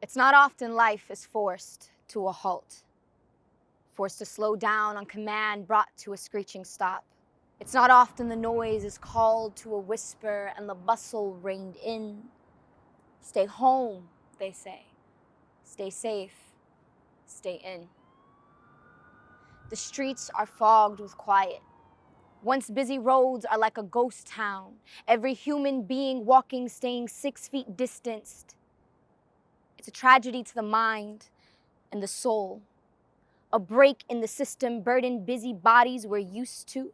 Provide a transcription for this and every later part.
It's not often life is forced to a halt, forced to slow down on command, brought to a screeching stop. It's not often the noise is called to a whisper and the bustle reined in. Stay home, they say. Stay safe. Stay in. The streets are fogged with quiet. Once busy roads are like a ghost town. Every human being walking, staying 6 feet distanced. It's a tragedy to the mind and the soul. A break in the system, burdened busy bodies we're used to.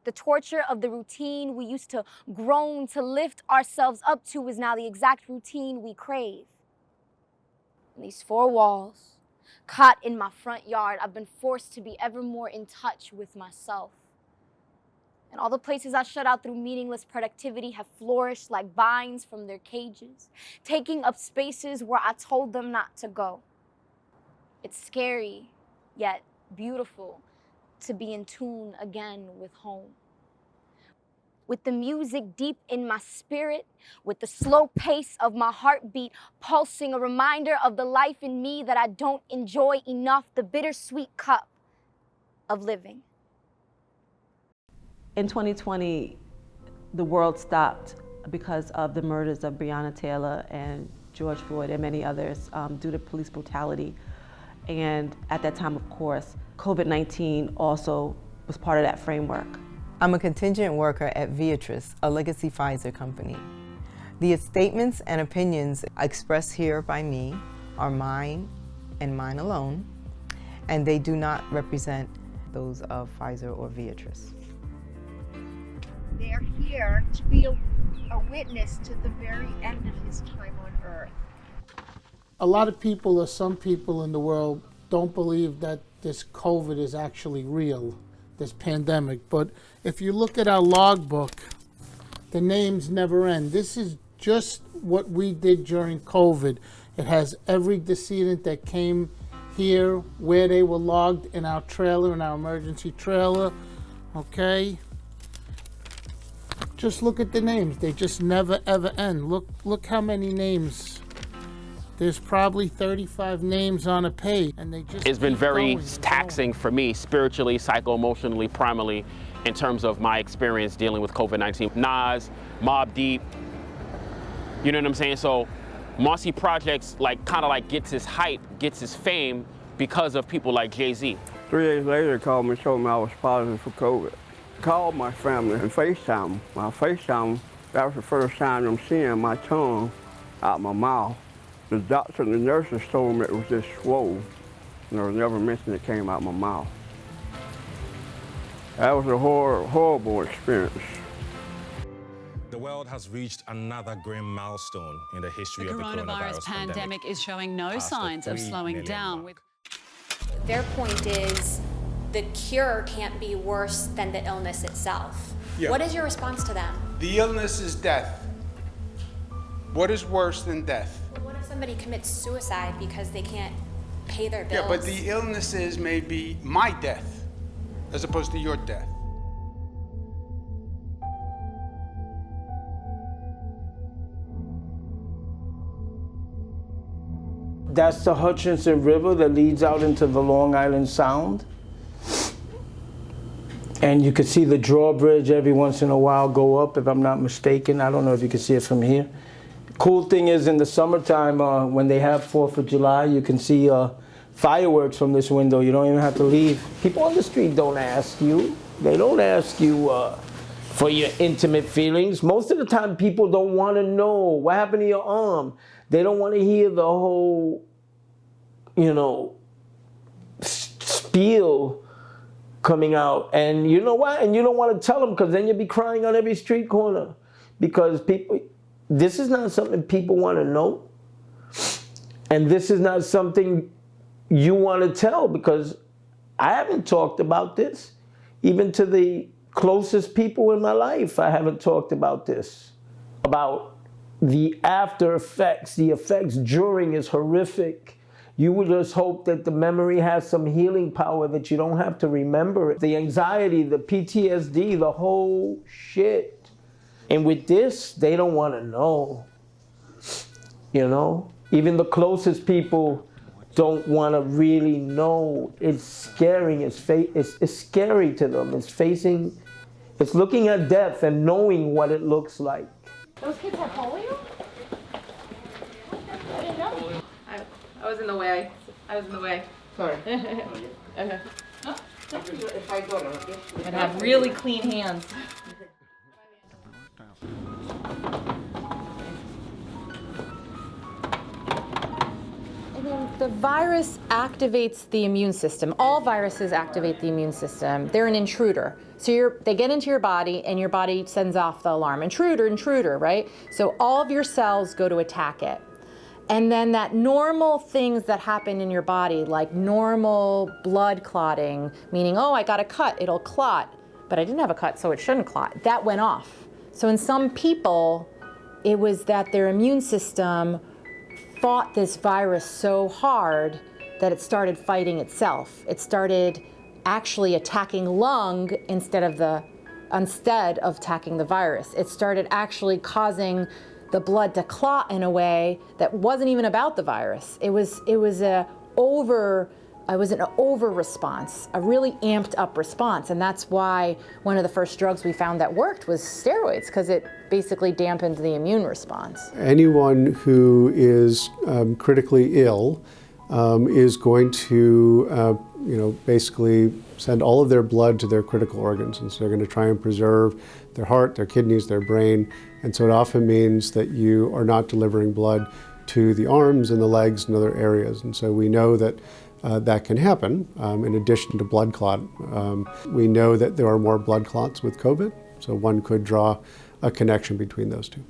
The torture of the routine we used to groan to lift ourselves up to is now the exact routine we crave. In these four walls, caught in my front yard, I've been forced to be ever more in touch with myself. And all the places I shut out through meaningless productivity have flourished like vines from their cages, taking up spaces where I told them not to go. It's scary, yet beautiful, to be in tune again with home. With the music deep in my spirit, with the slow pace of my heartbeat pulsing, a reminder of the life in me that I don't enjoy enough, the bittersweet cup of living. In 2020, the world stopped because of the murders of Breonna Taylor and George Floyd and many others due to police brutality. And at that time, of course, COVID-19 also was part of that framework. I'm a contingent worker at Viatris, a legacy Pfizer company. The statements and opinions expressed here by me are mine and mine alone, and they do not represent those of Pfizer or Viatris. They're here to be a witness to the very end of his time on earth. A lot of people, or some people in the world, don't believe that this COVID is actually real, this pandemic. But if you look at our logbook, the names never end. This is just what we did during COVID. It has every decedent that came here, where they were logged in our trailer, in our emergency trailer, okay? Just look at the names. They just never, ever end. Look how many names. There's probably 35 names on a page, and they just It's been very going. taxing for me, spiritually, psycho-emotionally, primarily, in terms of my experience dealing with COVID-19. Nas, Mobb Deep, you know what I'm saying? So Marcy Projects kind of gets his hype, gets his fame because of people like Jay-Z. 3 days later, they called me and told me I was positive for COVID. Called my family and FaceTime. When I FaceTime, that was the first time I'm seeing my tongue out my mouth. The doctor and the nurses told me it was just swole, and there was never mention it came out my mouth. That was a horrible experience. The world has reached another grim milestone in the history of the coronavirus pandemic is showing no signs of slowing down. Their point is the cure can't be worse than the illness itself. Yeah. What is your response to them? The illness is death. What is worse than death? Well, what if somebody commits suicide because they can't pay their bills? Yeah, but the illnesses may be my death as opposed to your death. That's the Hutchinson River that leads out into the Long Island Sound. And you can see the drawbridge every once in a while go up, if I'm not mistaken. I don't know if you can see it from here. Cool thing is, in the summertime, when they have 4th of July, you can see fireworks from this window. You don't even have to leave. People on the street don't ask you. They don't ask you for your intimate feelings. Most of the time, people don't want to know what happened to your arm. They don't want to hear the whole, spiel coming out. And you know what? And you don't want to tell them, because then you'll be crying on every street corner. Because this is not something people want to know. And this is not something you want to tell, because I haven't talked about this. Even to the closest people in my life, I haven't talked about this. About the after effects, the effects during is horrific. You would just hope that the memory has some healing power, that you don't have to remember it. The anxiety, the PTSD, the whole shit. And with this, they don't want to know, Even the closest people don't want to really know. It's scaring. It's scary to them. It's looking at death and knowing what it looks like. Those kids have polio? I didn't know. I was in the way. Sorry. Okay. And have really clean hands. The virus activates the immune system. All viruses activate the immune system. They're an intruder. So they get into your body and your body sends off the alarm. Intruder, right? So all of your cells go to attack it. And then that normal things that happen in your body, like normal blood clotting, meaning, oh, I got a cut, it'll clot, but I didn't have a cut, so it shouldn't clot. That went off. So in some people, it was that their immune system fought this virus so hard that it started fighting itself. It started actually attacking lung instead of attacking the virus. It started actually causing the blood to clot in a way that wasn't even about the virus. It was an over response, a really amped up response, and that's why one of the first drugs we found that worked was steroids, because it basically dampened the immune response. Anyone who is critically ill is going to, basically send all of their blood to their critical organs, and so they're going to try and preserve their heart, their kidneys, their brain, and so it often means that you are not delivering blood to the arms and the legs and other areas, and so we know that that can happen in addition to blood clot. We know that there are more blood clots with COVID, so one could draw a connection between those two.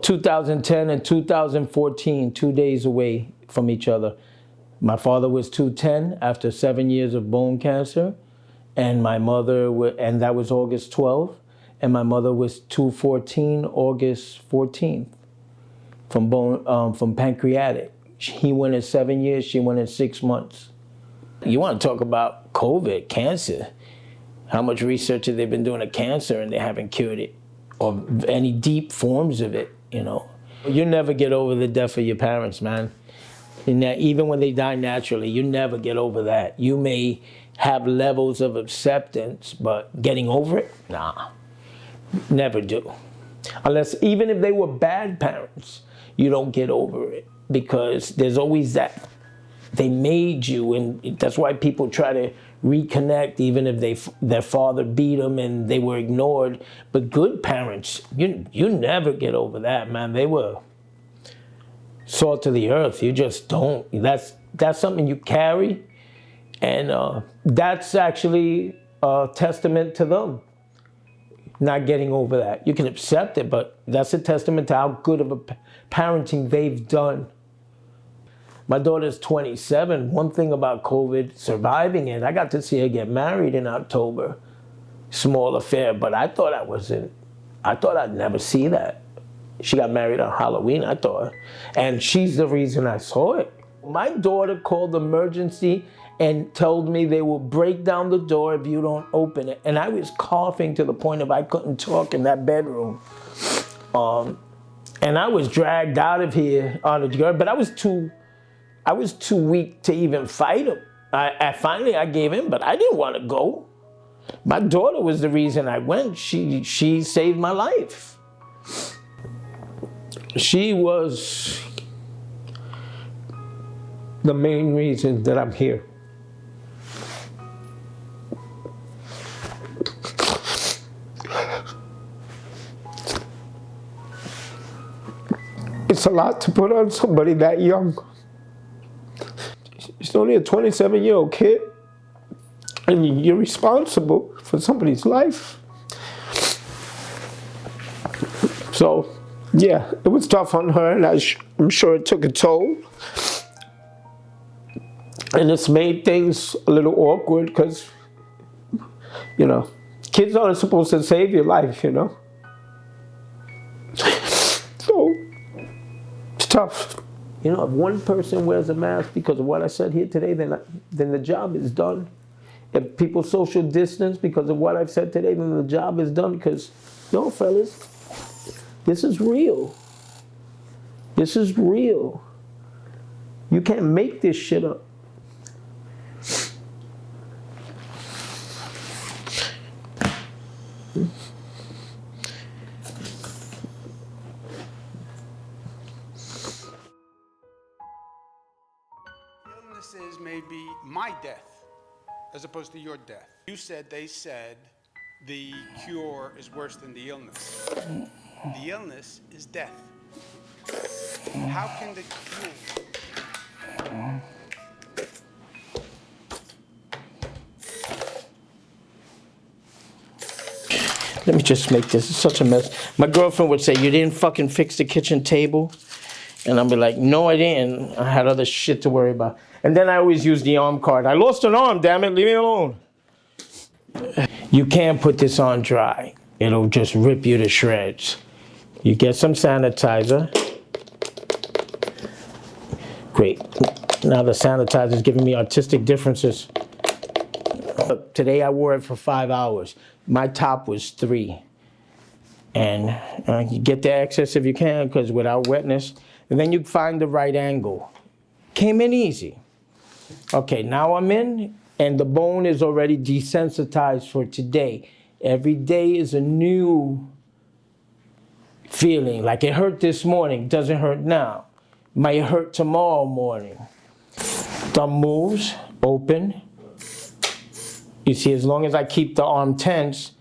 2010 and 2014, 2 days away from each other. My father was 210 after 7 years of bone cancer, and my mother, and that was August 12th, and my mother was 214, August 14th, from pancreatic. He went in 7 years, she went in 6 months. You want to talk about COVID, cancer. How much research have they been doing of cancer and they haven't cured it, or any deep forms of it, You never get over the death of your parents, man. And that even when they die naturally, you never get over that. You may have levels of acceptance, but getting over it, nah, never do. Unless, even if they were bad parents, you don't get over it, because there's always that. They made you, and that's why people try to reconnect, even if their father beat them and they were ignored. But good parents, you never get over that, man. They were salt of the earth. You just don't. That's something you carry, and that's actually a testament to them not getting over that. You can accept it, but that's a testament to how good of a parenting they've done. My daughter's 27. One thing about COVID, surviving it, I got to see her get married in October. Small affair, but I thought I'd never see that. She got married on Halloween, I thought. And she's the reason I saw it. My daughter called emergency and told me they will break down the door if you don't open it. And I was coughing to the point of I couldn't talk in that bedroom. And I was dragged out of here on a girl, but I was too weak to even fight him. Finally I gave in, but I didn't want to go. My daughter was the reason I went. She saved my life. She was the main reason that I'm here. It's a lot to put on somebody that young. She's only a 27-year-old kid, and you're responsible for somebody's life. So, yeah, it was tough on her, and I'm sure it took a toll. And it's made things a little awkward because, kids aren't supposed to save your life, So, it's tough. If one person wears a mask because of what I said here today, then the job is done. If people social distance because of what I've said today, then the job is done. Because, fellas, this is real. This is real. You can't make this shit up. Illnesses may be my death as opposed to your death. You said, they said, the cure is worse than the illness. The illness is death. How can the cure... Let me just make this. It's such a mess. My girlfriend would say, you didn't fucking fix the kitchen table? And I'd be like, no, I didn't. I had other shit to worry about. And then I always use the arm card. I lost an arm, damn it, leave me alone. You can't put this on dry. It'll just rip you to shreds. You get some sanitizer. Great. Now the sanitizer's giving me artistic differences. Today I wore it for 5 hours. My top was 3. And you get the excess if you can, because without wetness, and then you find the right angle. Came in easy. Okay, now I'm in, and the bone is already desensitized for today. Every day is a new feeling. Like it hurt this morning, doesn't hurt now. Might hurt tomorrow morning. Thumb moves, open. You see, as long as I keep the arm tense,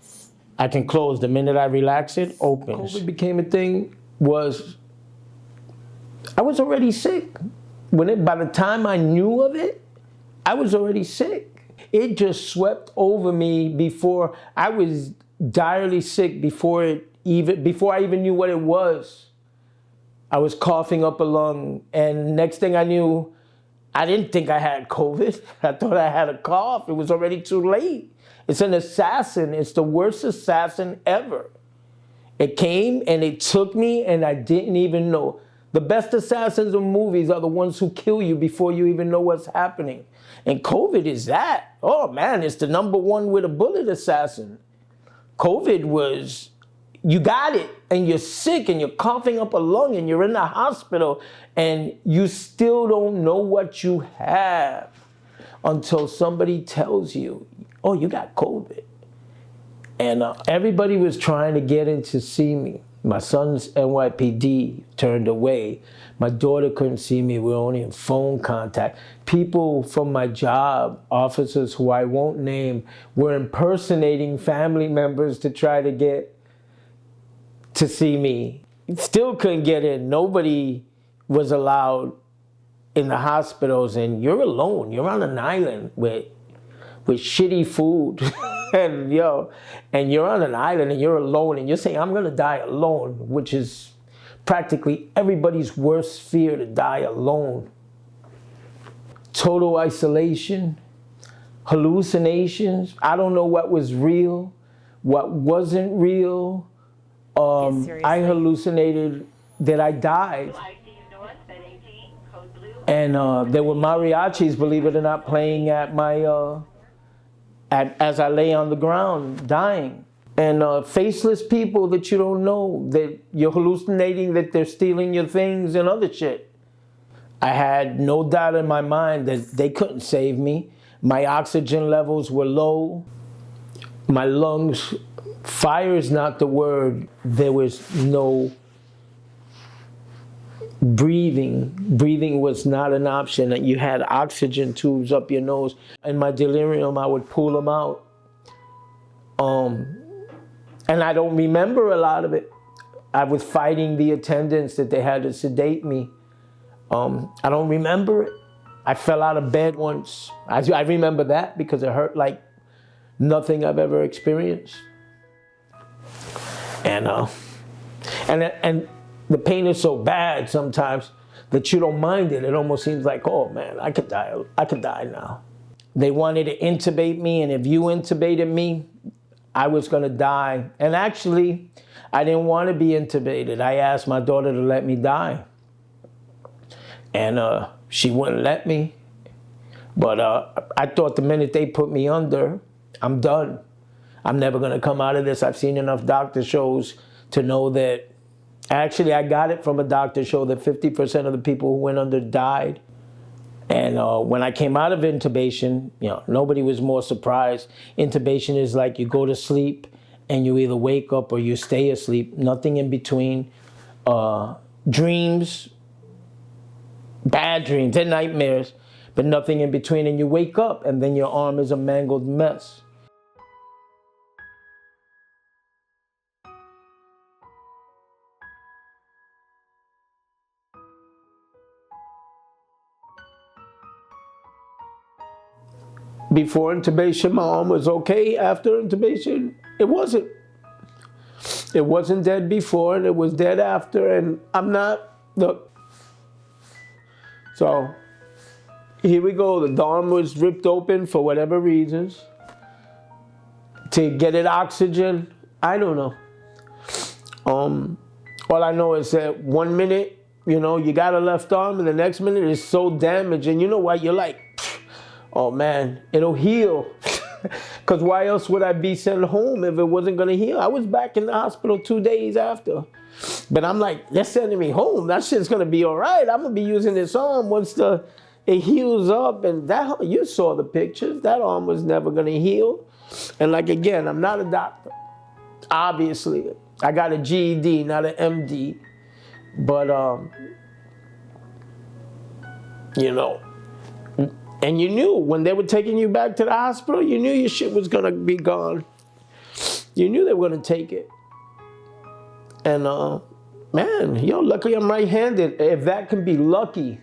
I can close. The minute I relax it, opens. COVID became a thing was, I was already sick. By the time I knew of it, I was already sick. It just swept over me before I was direly sick before I even knew what it was. I was coughing up a lung, and next thing I knew, I didn't think I had COVID. I thought I had a cough. It was already too late. It's an assassin. It's the worst assassin ever. It came and it took me and I didn't even know. The best assassins in movies are the ones who kill you before you even know what's happening. And COVID is that. Oh man, it's the #1 with a bullet assassin. COVID was, you got it and you're sick and you're coughing up a lung and you're in the hospital and you still don't know what you have until somebody tells you, oh, you got COVID. And everybody was trying to get in to see me. My son's NYPD turned away. My daughter couldn't see me. We were only in phone contact. People from my job, officers who I won't name, were impersonating family members to try to get to see me. Still couldn't get in. Nobody was allowed in the hospitals, and you're alone. You're on an island with shitty food. and you're on an island and you're alone and you're saying, I'm gonna die alone, which is practically everybody's worst fear, to die alone. Total isolation, hallucinations. I don't know what was real, what wasn't real. I hallucinated that I died. And there were mariachis, believe it or not, playing at my, as I lay on the ground, dying. And faceless people that you don't know, that you're hallucinating that they're stealing your things and other shit. I had no doubt in my mind that they couldn't save me. My oxygen levels were low. My lungs, fire is not the word. There was no breathing. Breathing was not an option. You had oxygen tubes up your nose. In my delirium, I would pull them out. And I don't remember a lot of it. I was fighting the attendants that they had to sedate me. I don't remember it. I fell out of bed once. I remember that because it hurt like nothing I've ever experienced. And the pain is so bad sometimes that you don't mind it. It almost seems like, oh man, I could die now. They wanted to intubate me, and if you intubated me, I was gonna die. And actually, I didn't want to be intubated. I asked my daughter to let me die. And she wouldn't let me. But I thought the minute they put me under, I'm done. I'm never gonna come out of this. I've seen enough doctor shows to know that, actually I got it from a doctor show that 50% of the people who went under died. And when I came out of intubation, you know, nobody was more surprised. Intubation is like you go to sleep and you either wake up or you stay asleep, nothing in between. Dreams, bad dreams, and nightmares, but nothing in between. And you wake up and then your arm is a mangled mess. Before intubation, my arm was okay. After intubation, it wasn't. It wasn't dead before, and it was dead after, and I'm not, look. So, here we go. The arm was ripped open for whatever reasons. To get it oxygen, I don't know. All I know is that 1 minute, you know, you got a left arm, and the next minute it's so damaged, and you know what, you're like, oh man, it'll heal. Because why else would I be sent home if it wasn't going to heal? I was back in the hospital 2 days after. But I'm like, they're sending me home. That shit's going to be all right. I'm going to be using this arm once it heals up. And that, you saw the pictures. That arm was never going to heal. And like, again, I'm not a doctor. Obviously. I got a GED, not an MD. But, you know. And you knew when they were taking you back to the hospital, you knew your shit was gonna be gone. You knew they were gonna take it. And man, you know, luckily I'm right-handed. If that can be lucky,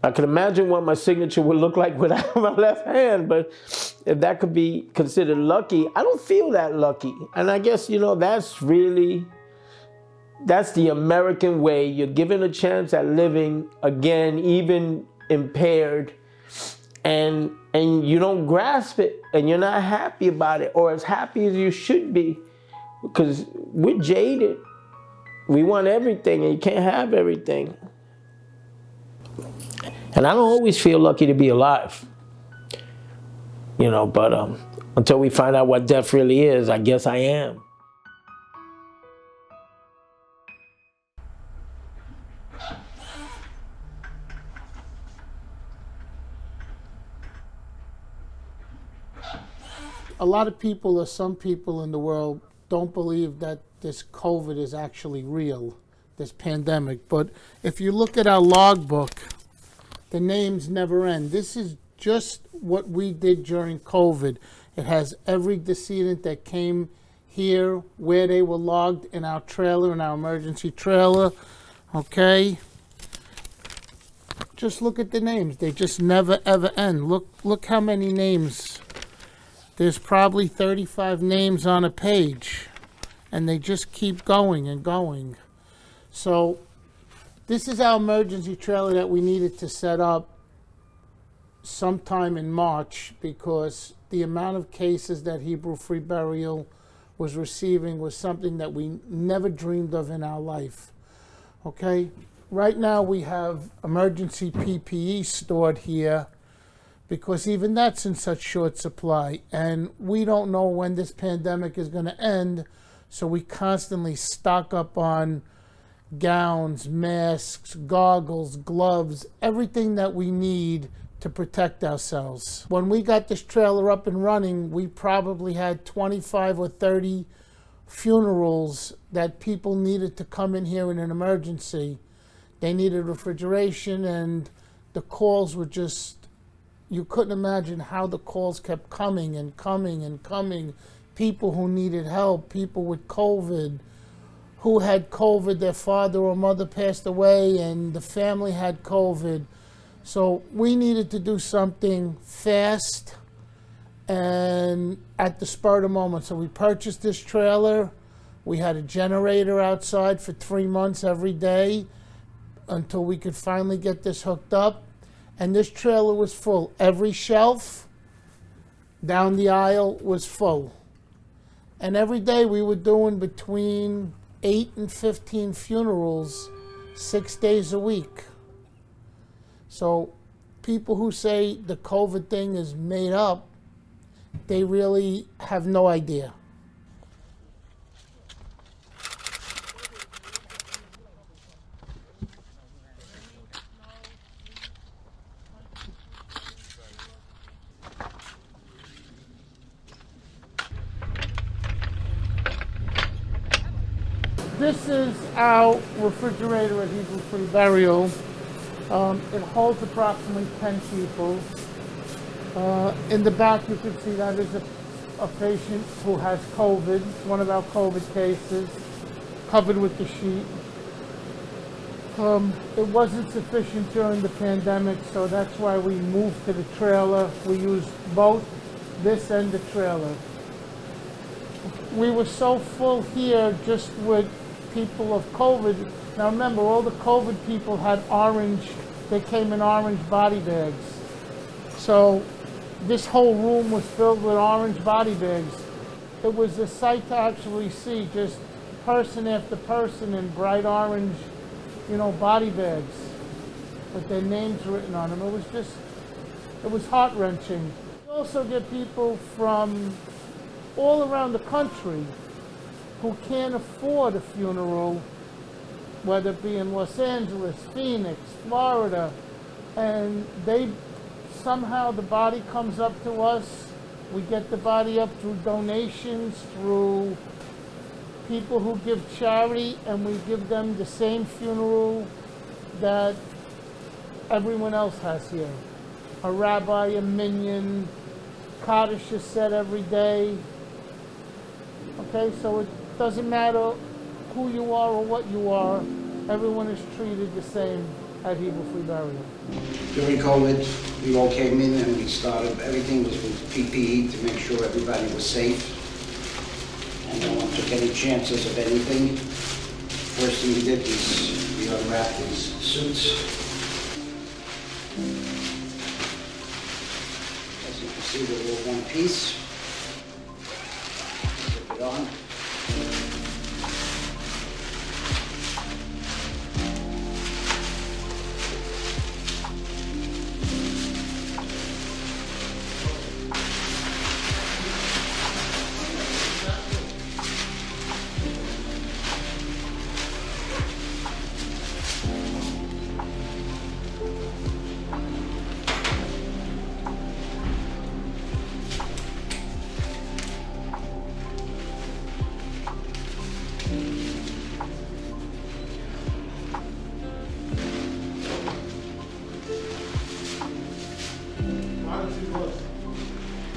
I can imagine what my signature would look like without my left hand, but if that could be considered lucky, I don't feel that lucky. And I guess, you know, that's the American way. You're given a chance at living again, even impaired, and you don't grasp it, and you're not happy about it, or as happy as you should be, because we're jaded. We want everything, and you can't have everything. And I don't always feel lucky to be alive, you know, but until we find out what death really is, I guess I am. A lot of people, or some people in the world, don't believe that this COVID is actually real, this pandemic. But if you look at our logbook, the names never end. This is just what we did during COVID. It has every decedent that came here, where they were logged in our trailer, in our emergency trailer, okay? Just look at the names. They just never, ever end. Look how many names. There's probably 35 names on a page, and they just keep going and going. So this is our emergency trailer that we needed to set up sometime in March, because the amount of cases that Hebrew Free Burial was receiving was something that we never dreamed of in our life. Okay? Right now we have emergency PPE stored here, because even that's in such short supply, and we don't know when this pandemic is going to end, so we constantly stock up on gowns, masks, goggles, gloves, everything that we need to protect ourselves. When we got this trailer up and running, we probably had 25 or 30 funerals that people needed to come in here in an emergency. They needed refrigeration, and the calls were just, you couldn't imagine how the calls kept coming and coming and coming. People who needed help, people with COVID, who had COVID, their father or mother passed away, and the family had COVID. So we needed to do something fast and at the spur of the moment. So we purchased this trailer. We had a generator outside for 3 months every day until we could finally get this hooked up. And this trailer was full. Every shelf down the aisle was full. And every day we were doing between 8 and 15 funerals, 6 days a week. So people who say the COVID thing is made up, they really have no idea. this is our refrigerator at Hebrew Free Burial. It holds approximately 10 people. In the back you can see that is a patient who has COVID, one of our COVID cases, covered with the sheet. It wasn't sufficient during the pandemic, so that's why we moved to the trailer. We used both this and the trailer. We were so full here just with people of COVID. Now remember, all the COVID people had orange, they came in orange body bags. So this whole room was filled with orange body bags. It was a sight to actually see, just person after person in bright orange, body bags with their names written on them. It was heart-wrenching. We also get people from all around the country who can't afford a funeral, whether it be in Los Angeles, Phoenix, Florida, and somehow the body comes up to us. We get the body up through donations, through people who give charity, and we give them the same funeral that everyone else has here. A rabbi, a minyan, Kaddish is said every day. Okay, so it doesn't matter who you are or what you are, everyone is treated the same at Hebrew Free Burial. During COVID, we all came in and we started, everything was with PPE to make sure everybody was safe. And no one took any chances of anything. First thing we did was we unwrapped these suits. As you can see, they're all one piece. Zip it on.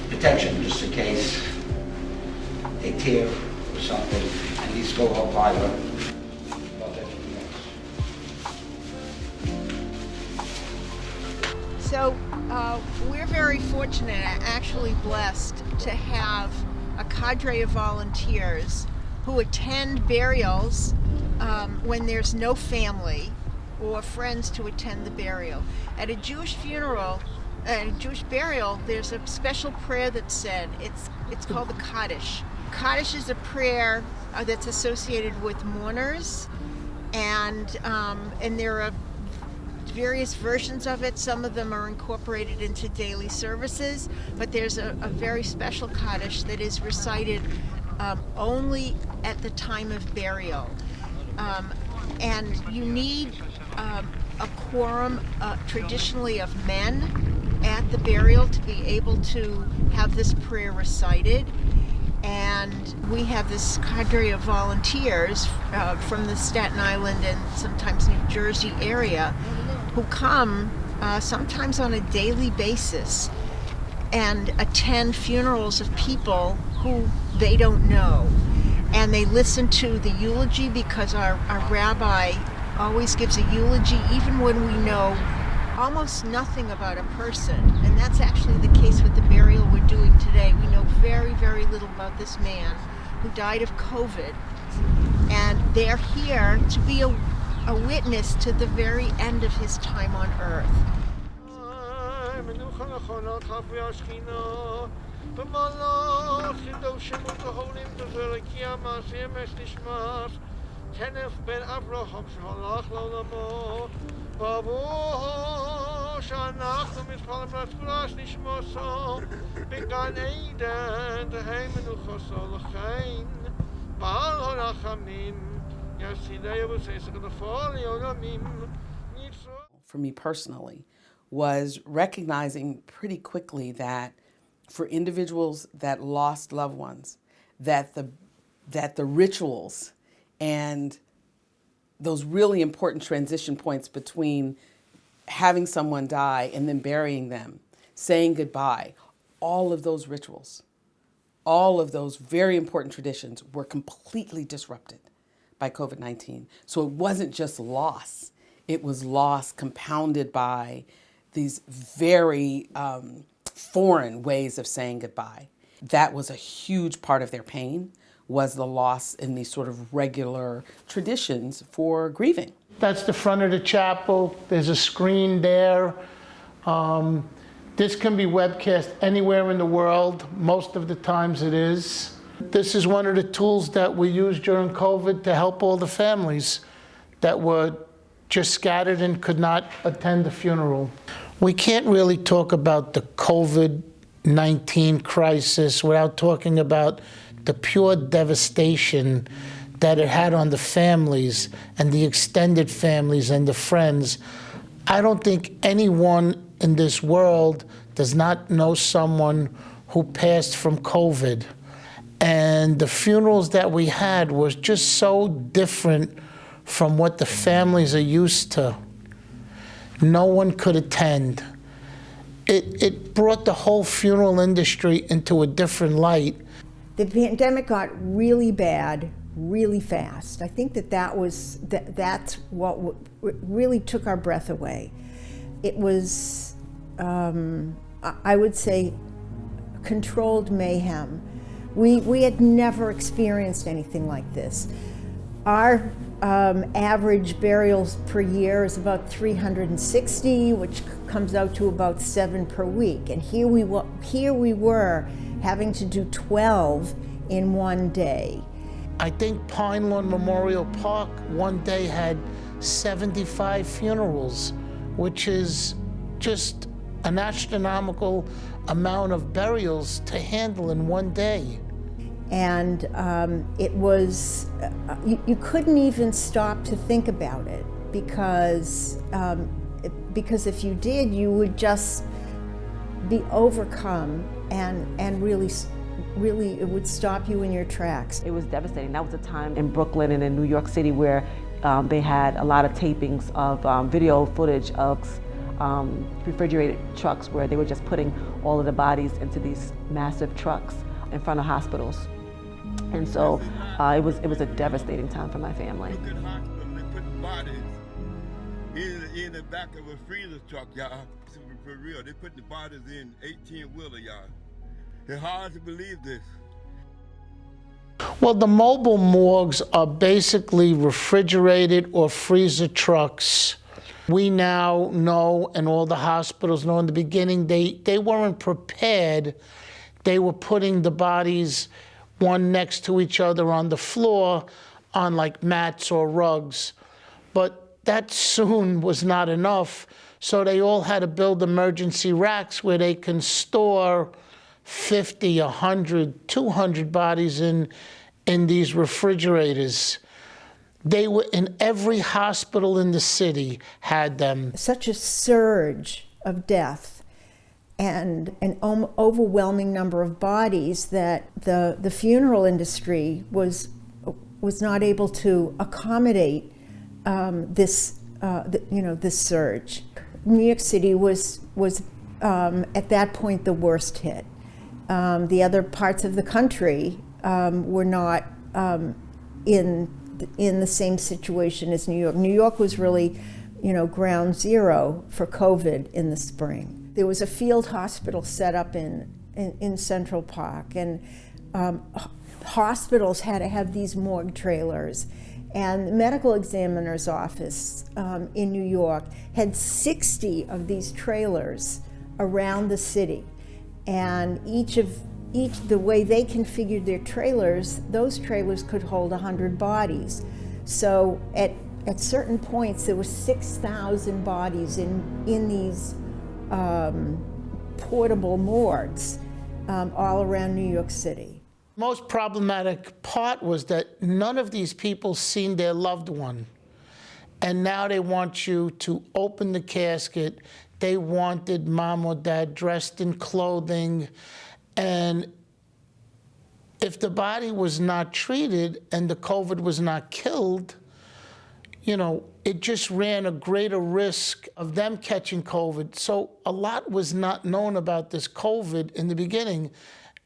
Protection, just in case they tear or something, and these go up higher above everything else. So we're very fortunate, actually blessed, to have a cadre of volunteers who attend burials when there's no family or friends to attend the burial. At a Jewish funeral, at a Jewish burial, there's a special prayer that's said. It's called the Kaddish. Kaddish is a prayer that's associated with mourners, and there are various versions of it. Some of them are incorporated into daily services, but there's a very special Kaddish that is recited only at the time of burial. And you need a quorum traditionally of men at the burial to be able to have this prayer recited. And we have this cadre of volunteers from the Staten Island and sometimes New Jersey area who come sometimes on a daily basis and attend funerals of people who they don't know. And they listen to the eulogy, because our rabbi always gives a eulogy even when we know almost nothing about a person. And that's actually the case with the burial we're doing today. We know very, very little about this man who died of COVID. And they're here to be a witness to the very end of his time on earth. For me personally, was recognizing pretty quickly that for individuals that lost loved ones, that the rituals and those really important transition points between having someone die and then burying them, saying goodbye, all of those rituals, all of those very important traditions were completely disrupted by COVID-19. So it wasn't just loss, it was loss compounded by these very foreign ways of saying goodbye. That was a huge part of their pain, was the loss in these sort of regular traditions for grieving. That's the front of the chapel. There's a screen there. This can be webcast anywhere in the world. Most of the times it is. This is one of the tools that we used during COVID to help all the families that were just scattered and could not attend the funeral. We can't really talk about the COVID-19 crisis without talking about the pure devastation that it had on the families and the extended families and the friends. I don't think anyone in this world does not know someone who passed from COVID. And the funerals that we had was just so different from what the families are used to. No one could attend. It brought the whole funeral industry into a different light. The pandemic got really bad really fast. I think that's what really took our breath away. It was, I would say, controlled mayhem. We had never experienced anything like this. Our average burials per year is about 360, which comes out to about 7 per week. And here we were having to do 12 in one day. I think Pine Lawn Memorial Park one day had 75 funerals, which is just an astronomical amount of burials to handle in one day. And it was, you couldn't even stop to think about it because if you did, you would just be overcome and really it would stop you in your tracks. It was devastating. That was a time in Brooklyn and in New York City where they had a lot of tapings of video footage of refrigerated trucks where they were just putting all of the bodies into these massive trucks in front of hospitals. And so it was a devastating time for my family. Look at hospital, they put the bodies in the back of a freezer truck, y'all. For real, they put the bodies in 18-wheeler, y'all. It's hard to believe this. Well, the mobile morgues are basically refrigerated or freezer trucks. We now know, and all the hospitals know, in the beginning, they weren't prepared. They were putting the bodies one next to each other on the floor on like mats or rugs. But that soon was not enough, so they all had to build emergency racks where they can store 50, 100, 200 bodies in these refrigerators. They were in every hospital in the city, had them. Such a surge of death and an overwhelming number of bodies that the funeral industry was not able to accommodate this surge. New York City was at that point the worst hit. The other parts of the country were not in the same situation as New York. New York was really, ground zero for COVID in the spring. There was a field hospital set up in Central Park, and hospitals had to have these morgue trailers. And the medical examiner's office in New York had 60 of these trailers around the city. And each the way they configured their trailers, those trailers could hold 100 bodies. So at certain points, there were 6,000 bodies in these portable morgues all around New York City. Most problematic part was that none of these people seen their loved one. And now they want you to open the casket. They wanted mom or dad dressed in clothing. And if the body was not treated and the COVID was not killed, you know, it just ran a greater risk of them catching COVID. So a lot was not known about this COVID in the beginning.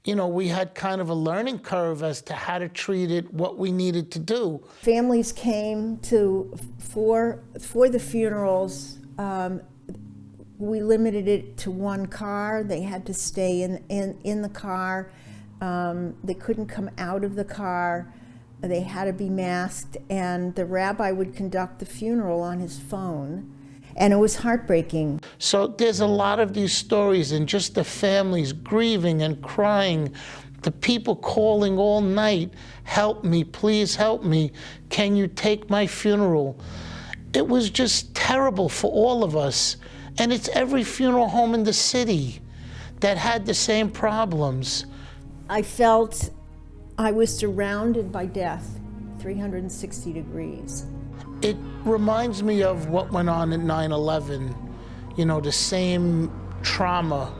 You know, we had kind of a learning curve as to how to treat it, what we needed to do. Families came for the funerals. We limited it to one car. They had to stay in the car. They couldn't come out of the car. They had to be masked, and the rabbi would conduct the funeral on his phone, and it was heartbreaking. So there's a lot of these stories, and just the families grieving and crying, the people calling all night, help me, please help me, can you take my funeral? It was just terrible for all of us, and it's every funeral home in the city that had the same problems. I felt I was surrounded by death, 360 degrees. It reminds me of what went on at 9/11, you know, the same trauma,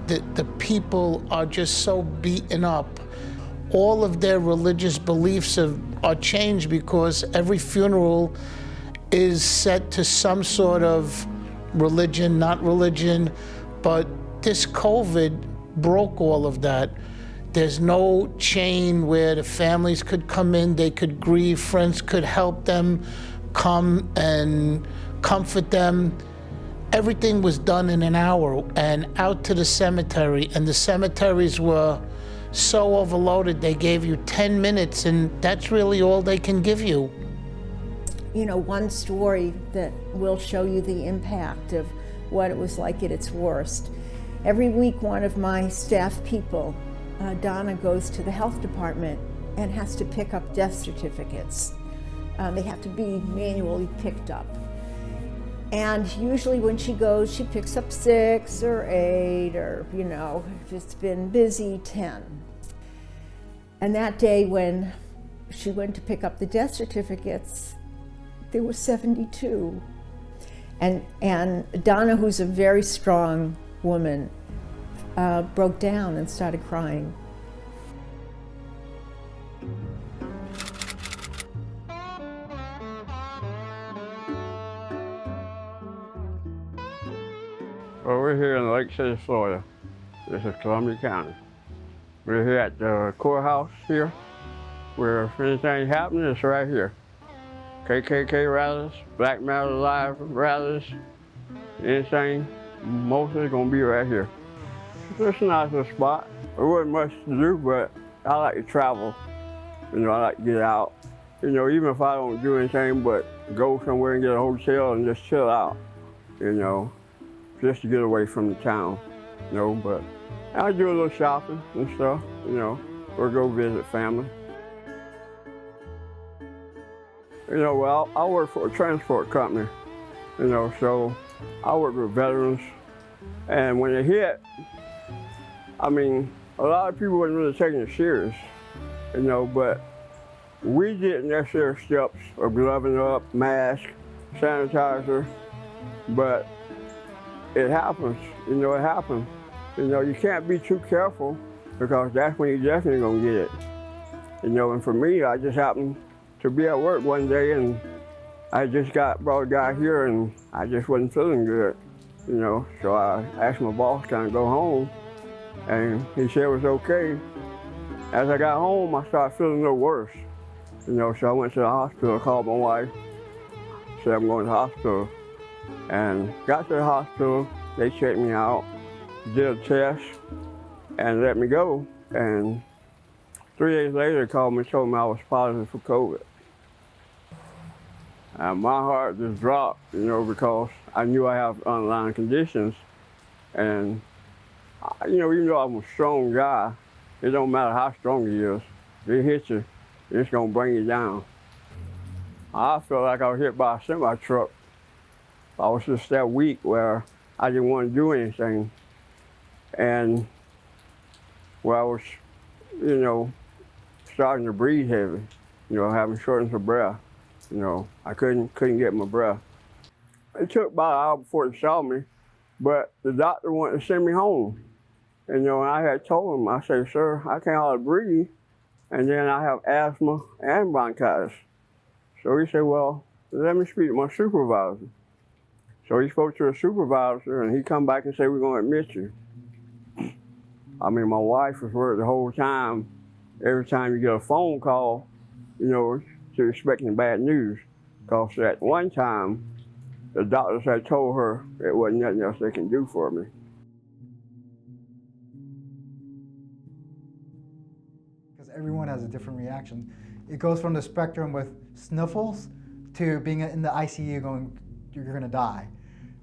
that the people are just so beaten up. All of their religious beliefs are changed because every funeral is set to some sort of religion, not religion, but this COVID broke all of that. There's no chain where the families could come in, they could grieve, friends could help them, come and comfort them. Everything was done in an hour and out to the cemetery, and the cemeteries were so overloaded, they gave you 10 minutes, and that's really all they can give you. You know, one story that will show you the impact of what it was like at its worst. Every week, one of my staff people, Donna, goes to the health department and has to pick up death certificates. They have to be manually picked up. And usually when she goes, she picks up 6 or 8, or, you know, if it's been busy, 10. And that day when she went to pick up the death certificates, there were 72. And Donna, who's a very strong woman, broke down and started crying. Well, we're here in Lake City, Florida. This is Columbia County. We're here at the courthouse here, where if anything happens, it's right here. KKK rallies, Black Matter Alive rallies, anything, mostly gonna be right here. It's a nice little spot. There wasn't much to do, but I like to travel. You know, I like to get out. You know, even if I don't do anything but go somewhere and get a hotel and just chill out, you know, just to get away from the town, you know, but I do a little shopping and stuff, you know, or go visit family. You know, well, I work for a transport company, you know, so I work with veterans, and when it hit, I mean, a lot of people wasn't really taking it serious, you know, but we did necessary steps of gloving up, mask, sanitizer, but it happens, you know, it happens. You know, you can't be too careful because that's when you're definitely gonna get it. You know, and for me, I just happened to be at work one day and I just brought a guy here and I just wasn't feeling good, you know, so I asked my boss, can I go home? And he said it was okay. As I got home, I started feeling a little worse, you know, so I went to the hospital, called my wife, said I'm going to the hospital, and got to the hospital, they checked me out, did a test, and let me go. And 3 days later, they called me and told me I was positive for COVID. And my heart just dropped, you know, because I knew I have underlying conditions. And, you know, even though I'm a strong guy, it don't matter how strong he is. If it hits you, it's gonna bring you down. I felt like I was hit by a semi-truck. I was just that weak where I didn't want to do anything. And where I was, you know, starting to breathe heavy, you know, having shortness of breath. You know, I couldn't get my breath. It took about an hour before they saw me, but the doctor wanted to send me home. And, you know, I had told him, I said, sir, I can't hardly breathe. and then I have asthma and bronchitis. So he said, well, let me speak to my supervisor. So he spoke to a supervisor, and he come back and said, we're going to admit you. I mean, my wife was worried the whole time. Every time you get a phone call, you know, she's expecting bad news. Because at one time, the doctors had told her it wasn't nothing else they can do for me. Because everyone has a different reaction. It goes from the spectrum with sniffles to being in the ICU going, you're going to die.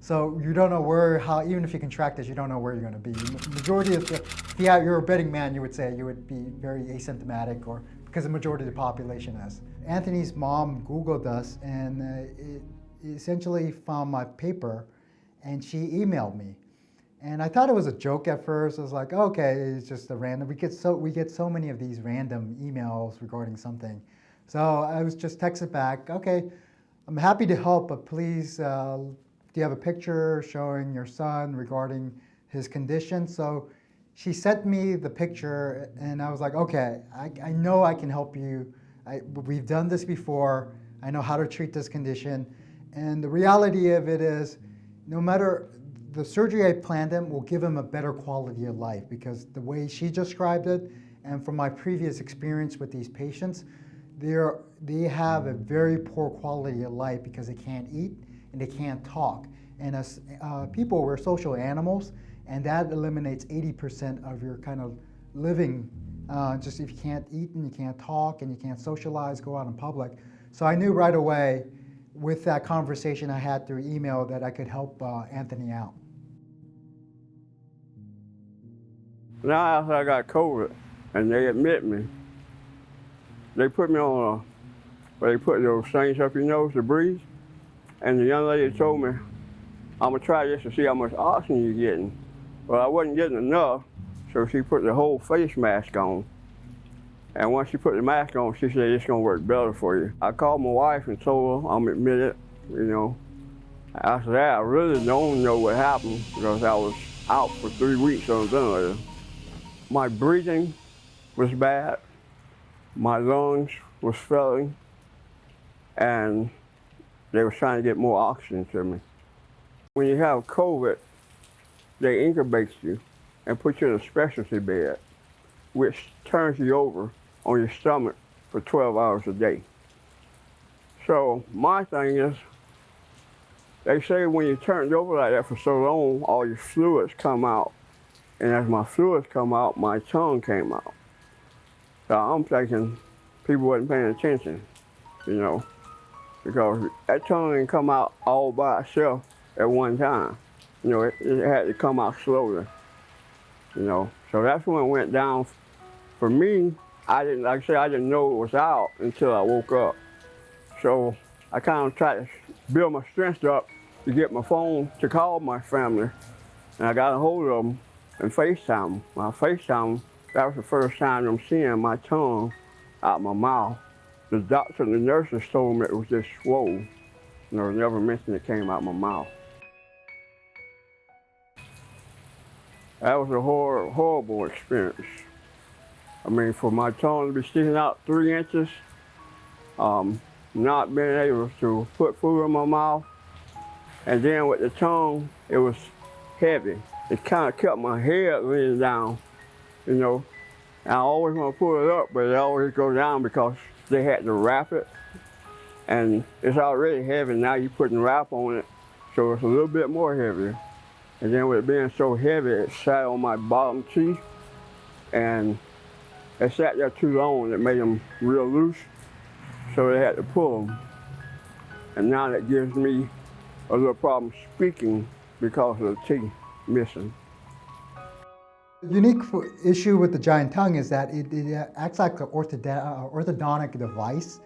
So you don't know where, how, even if you contract this, you don't know where you're going to be. The majority of if you're a betting man, you would say you would be very asymptomatic, or because the majority of the population is. Anthony's mom Googled us, and it essentially found my paper, and she emailed me. And I thought it was a joke at first. I was like, okay, it's just a random. We get so many of these random emails regarding something. So I was just texted back, okay, I'm happy to help, but please, do you have a picture showing your son regarding his condition? So she sent me the picture, and I was like, okay, I know I can help you. We've done this before. I know how to treat this condition. And the reality of it is, no matter the surgery I planned him will give him a better quality of life, because the way she described it, and from my previous experience with these patients, they have a very poor quality of life because they can't eat and they can't talk. And as people, we're social animals, and that eliminates 80% of your kind of living, just if you can't eat and you can't talk and you can't socialize, go out in public. So I knew right away with that conversation I had through email that I could help Anthony out. Now after I got COVID and they admit me, they put me on where they put those things up your nose to breathe. And the young lady told me, I'm gonna try this to see how much oxygen you're getting. Well, I wasn't getting enough, so she put the whole face mask on. And once she put the mask on, she said, it's gonna work better for you. I called my wife and told her I'm admitted, you know. After that, I really don't know what happened because I was out for 3 weeks on a ventilator. My breathing was bad, my lungs was failing, and they were trying to get more oxygen to me. When you have COVID, they incubate you and put you in a specialty bed, which turns you over on your stomach for 12 hours a day. So my thing is, they say when you turn over like that for so long, all your fluids come out. And as my fluids come out, my tongue came out. So I'm thinking people wasn't paying attention, you know, because that tongue didn't come out all by itself at one time. You know, it had to come out slowly, you know. So that's when it went down. For me, I didn't know it was out until I woke up. So I kind of tried to build my strength up to get my phone to call my family. And I got a hold of them and FaceTime them. When I FaceTime them, that was the first time I'm seeing my tongue out my mouth. The doctor and the nurses told me it was just swole. You know, never mentioned it came out my mouth. That was a horrible experience. I mean, for my tongue to be sticking out 3 inches, not being able to put food in my mouth, and then with the tongue, it was heavy. It kind of kept my head leaning down, you know. And I always want to pull it up, but it always goes down because they had to wrap it. And it's already heavy, now you're putting wrap on it, so it's a little bit more heavier. And then with it being so heavy, it sat on my bottom teeth, and it sat there too long, it made them real loose, so they had to pull them. And now that gives me a little problem speaking because of the teeth missing. The unique issue with the giant tongue is that it acts like an orthodontic device,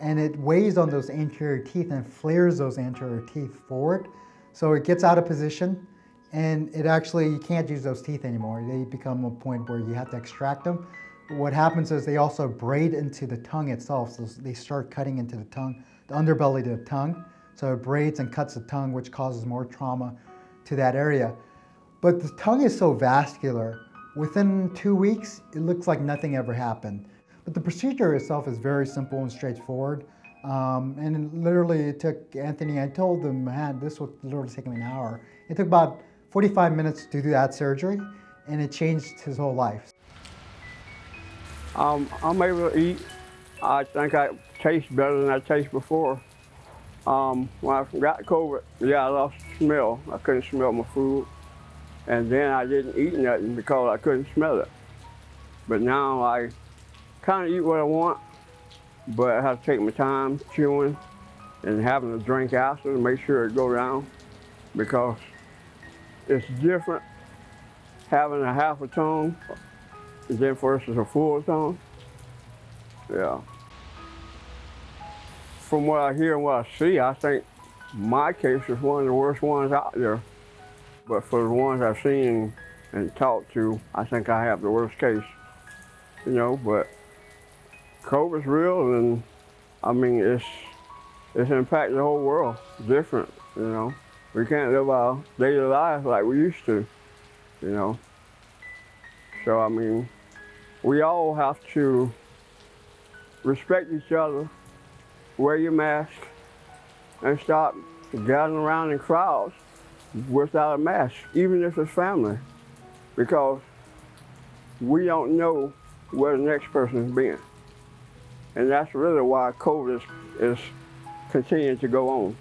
and it weighs on those anterior teeth and flares those anterior teeth forward. So it gets out of position, and it actually, you can't use those teeth anymore. They become a point where you have to extract them. What happens is they also braid into the tongue itself, so they start cutting into the tongue, the underbelly to the tongue. So it braids and cuts the tongue, which causes more trauma to that area. But the tongue is so vascular, within 2 weeks, it looks like nothing ever happened. But the procedure itself is very simple and straightforward. And literally it took Anthony, I told him, man, this would literally take him an hour. It took about 45 minutes to do that surgery, and it changed his whole life. I'm able to eat. I think I taste better than I tasted before. When I got COVID, yeah, I lost smell. I couldn't smell my food. And then I didn't eat nothing because I couldn't smell it. But now I kind of eat what I want, but I have to take my time chewing and having a drink after to make sure it go down, because it's different having a half a tongue than versus a full tongue. Yeah. From what I hear and what I see, I think my case is one of the worst ones out there. But for the ones I've seen and talked to, I think I have the worst case. You know, but COVID's real, and I mean, it's impacted the whole world. It's different, you know. We can't live our daily lives like we used to, you know. So, I mean, we all have to respect each other, wear your mask, and stop gathering around in crowds without a mask, even if it's family, because we don't know where the next person is being. And that's really why COVID is continuing to go on.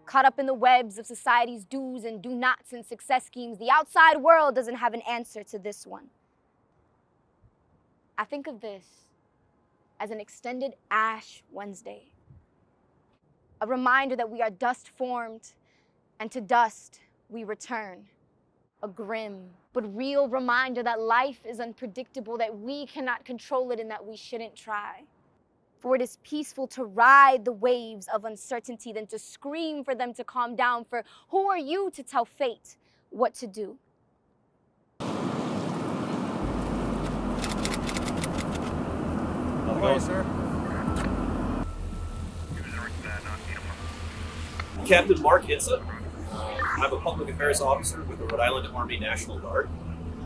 Caught up in the webs of society's do's and do nots and success schemes, the outside world doesn't have an answer to this one. I think of this as an extended Ash Wednesday. A reminder that we are dust formed, and to dust we return. A grim but real reminder that life is unpredictable, that we cannot control it, and that we shouldn't try. For it is peaceful to ride the waves of uncertainty than to scream for them to calm down. For who are you to tell fate what to do? How's it going, sir? Captain Mark Hitza. I'm a public affairs officer with the Rhode Island Army National Guard.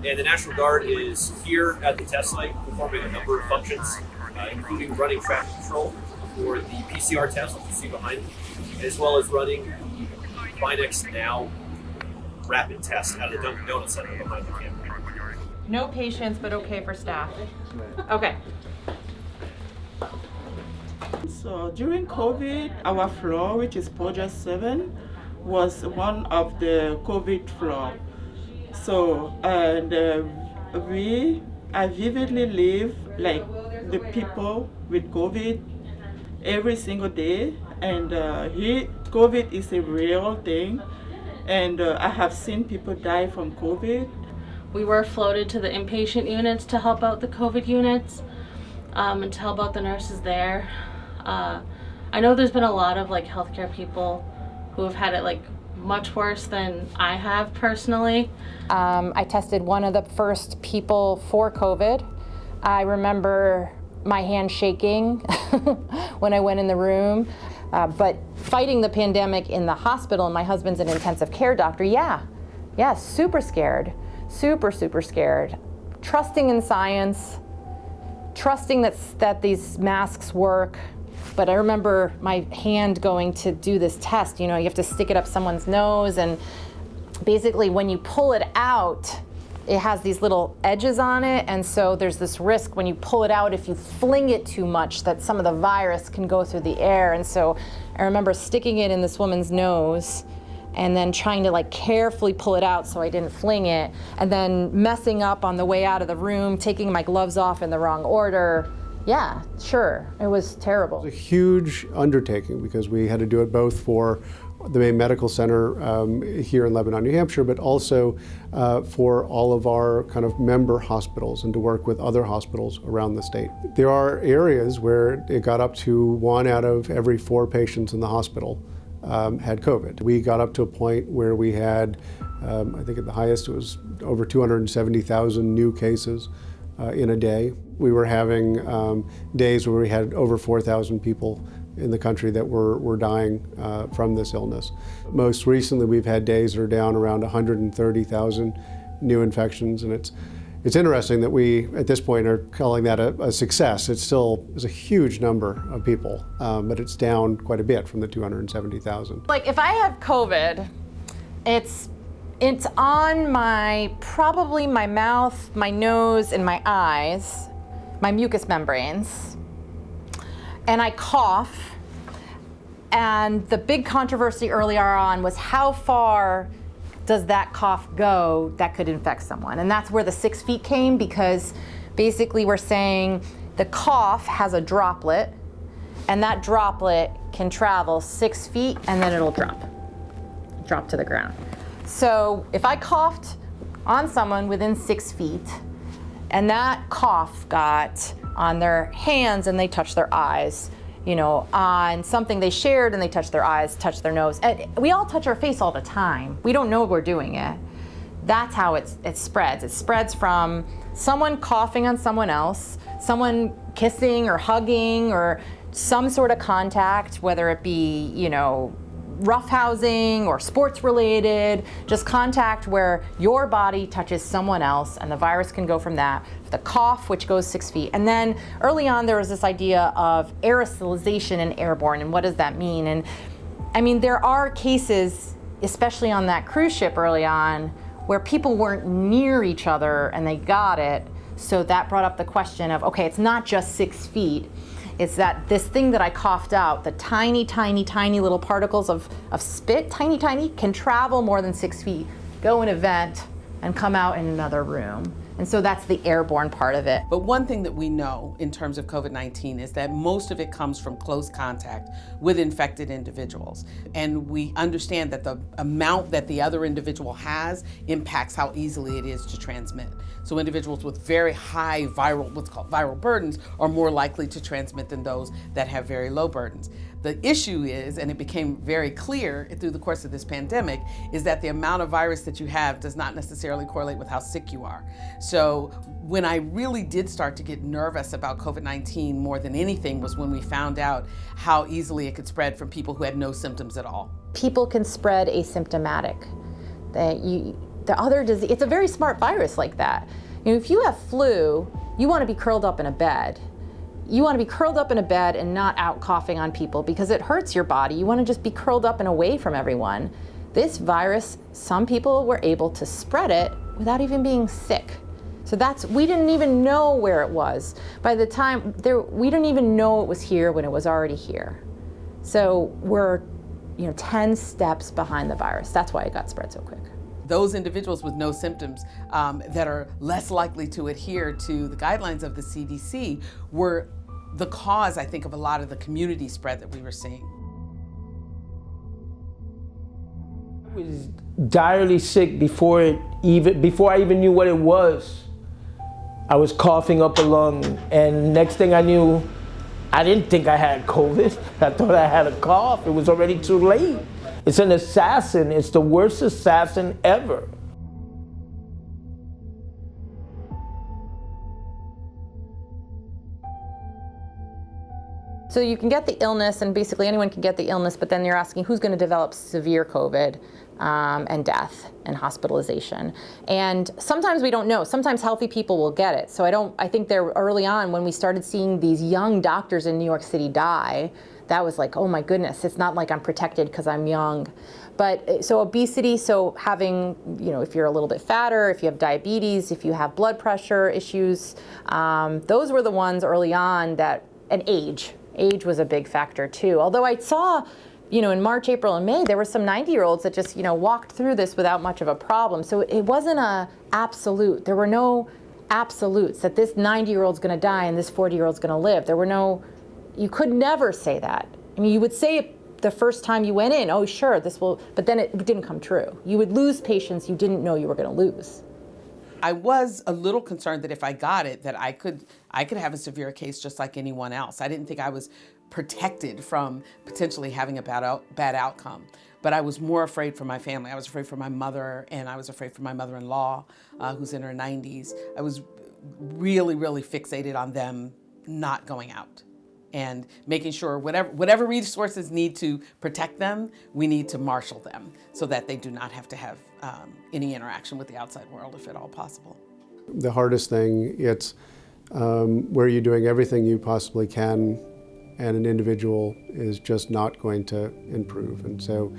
And the National Guard is here at the test site performing a number of functions, including running traffic control for the PCR test, which you see behind me, as well as running the Binex Now rapid test out of the Dunkin' Donuts Center behind the camera. No patients, but okay for staff. Okay. So during COVID, our floor, which is Podium 7, was one of the COVID floor. So, and I vividly live like the people with COVID every single day. And COVID is a real thing. And I have seen people die from COVID. We were floated to the inpatient units to help out the COVID units and to help out the nurses there. I know there's been a lot of like healthcare people who have had it like much worse than I have personally. I tested one of the first people for COVID. I remember my hand shaking when I went in the room. But fighting the pandemic in the hospital, and my husband's an intensive care doctor, yeah, super scared, super scared. Trusting in science, trusting that these masks work. But I remember my hand going to do this test. You know, you have to stick it up someone's nose, and basically when you pull it out, it has these little edges on it, and so there's this risk when you pull it out, if you fling it too much, that some of the virus can go through the air. And so I remember sticking it in this woman's nose and then trying to like carefully pull it out so I didn't fling it, and then messing up on the way out of the room, taking my gloves off in the wrong order. Yeah, sure, it was terrible. It was a huge undertaking because we had to do it both for the main medical center here in Lebanon, New Hampshire, but also for all of our kind of member hospitals and to work with other hospitals around the state. There are areas where it got up to 1 out of every 4 patients in the hospital had COVID. We got up to a point where we had, I think at the highest it was over 270,000 new cases in a day. We were having days where we had over 4,000 people in the country that were dying from this illness. Most recently, we've had days that are down around 130,000 new infections, and It's interesting that we, at this point, are calling that a success. It still is a huge number of people, but it's down quite a bit from the 270,000. Like if I have COVID, it's on probably my mouth, my nose, and my eyes, my mucous membranes, and I cough. And the big controversy earlier on was how far does that cough go that could infect someone? And that's where the 6 feet came, because basically we're saying the cough has a droplet, and that droplet can travel 6 feet and then it'll drop to the ground. So if I coughed on someone within 6 feet and that cough got on their hands and they touched their eyes, you know, on something they shared and they touched their eyes, touched their nose. We all touch our face all the time. We don't know we're doing it. That's how it spreads. It spreads from someone coughing on someone else, someone kissing or hugging or some sort of contact, whether it be, you know, roughhousing or sports related, just contact where your body touches someone else, and the virus can go from that. The cough, which goes 6 feet. And then early on there was this idea of aerosolization and airborne, and what does that mean? And I mean, there are cases, especially on that cruise ship early on, where people weren't near each other and they got it. So that brought up the question of, okay, it's not just 6 feet. It's that this thing that I coughed out, the tiny, tiny, tiny little particles of spit, tiny, tiny, can travel more than 6 feet, go in a vent, and come out in another room. And so that's the airborne part of it. But one thing that we know in terms of COVID-19 is that most of it comes from close contact with infected individuals. And we understand that the amount that the other individual has impacts how easily it is to transmit. So individuals with very high what's called viral burdens are more likely to transmit than those that have very low burdens. The issue is, and it became very clear through the course of this pandemic, is that the amount of virus that you have does not necessarily correlate with how sick you are. So when I really did start to get nervous about COVID-19 more than anything was when we found out how easily it could spread from people who had no symptoms at all. People can spread asymptomatic. The other disease, it's a very smart virus like that. You know, if you have flu, you want to be curled up in a bed. You want to be curled up in a bed and not out coughing on people because it hurts your body. You want to just be curled up and away from everyone. This virus, some people were able to spread it without even being sick. So we didn't even know where it was. By the time, we didn't even know it was here when it was already here. So we're 10 steps behind the virus. That's why it got spread so quick. Those individuals with no symptoms that are less likely to adhere to the guidelines of the CDC were the cause, I think, of a lot of the community spread that we were seeing. I was direly sick before I even knew what it was. I was coughing up a lung, and next thing I knew, I didn't think I had COVID. I thought I had a cough. It was already too late. It's an assassin. It's the worst assassin ever. So you can get the illness, and basically anyone can get the illness, but then you're asking who's going to develop severe COVID and death and hospitalization. And sometimes we don't know. Sometimes healthy people will get it. So I think there early on when we started seeing these young doctors in New York City die, that was like, oh my goodness, it's not like I'm protected because I'm young. But so obesity, so having, if you're a little bit fatter, if you have diabetes, if you have blood pressure issues, those were the ones early on and age. Age was a big factor too. Although I saw, in March, April, and May, there were some 90-year-olds that just, walked through this without much of a problem. So it wasn't an absolute. There were no absolutes that this 90-year-old's going to die and this 40-year-old's going to live. You could never say that. I mean, you would say it the first time you went in, oh, sure, but then it didn't come true. You would lose patients you didn't know you were going to lose. I was a little concerned that if I got it, that I could have a severe case just like anyone else. I didn't think I was protected from potentially having a bad outcome. But I was more afraid for my family. I was afraid for my mother, and I was afraid for my mother-in-law, who's in her 90s. I was really, really fixated on them not going out and making sure whatever resources need to protect them, we need to marshal them so that they do not have to have any interaction with the outside world if at all possible. The hardest thing, it's where you're doing everything you possibly can and an individual is just not going to improve. And so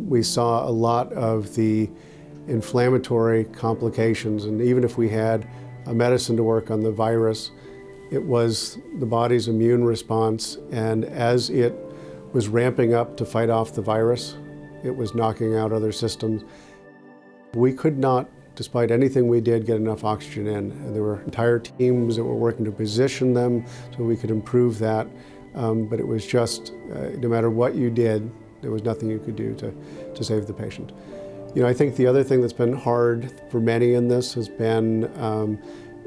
we saw a lot of the inflammatory complications, and even if we had a medicine to work on the virus, it was the body's immune response, and as it was ramping up to fight off the virus, it was knocking out other systems. We could not, despite anything we did, get enough oxygen in. And there were entire teams that were working to position them so we could improve that. But it was just, no matter what you did, there was nothing you could do to save the patient. You know, I think the other thing that's been hard for many in this has been,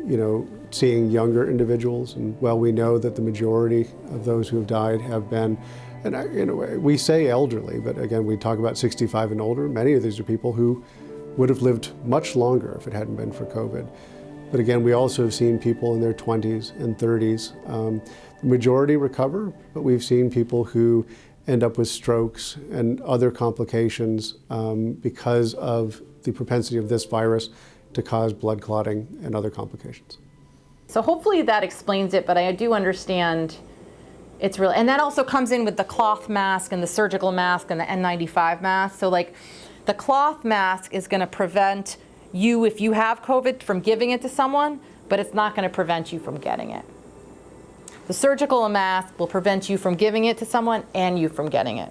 you know, seeing younger individuals. And while we know that the majority of those who have died have been, and you know, we say elderly, but again, we talk about 65 and older. Many of these are people who would have lived much longer if it hadn't been for COVID. But again, we also have seen people in their 20s and 30s. The majority recover, but we've seen people who end up with strokes and other complications because of the propensity of this virus to cause blood clotting and other complications. So hopefully that explains it, but I do understand it's real. And that also comes in with the cloth mask and the surgical mask and the N95 mask. So like the cloth mask is going to prevent you, if you have COVID, from giving it to someone, but it's not going to prevent you from getting it. The surgical mask will prevent you from giving it to someone and you from getting it.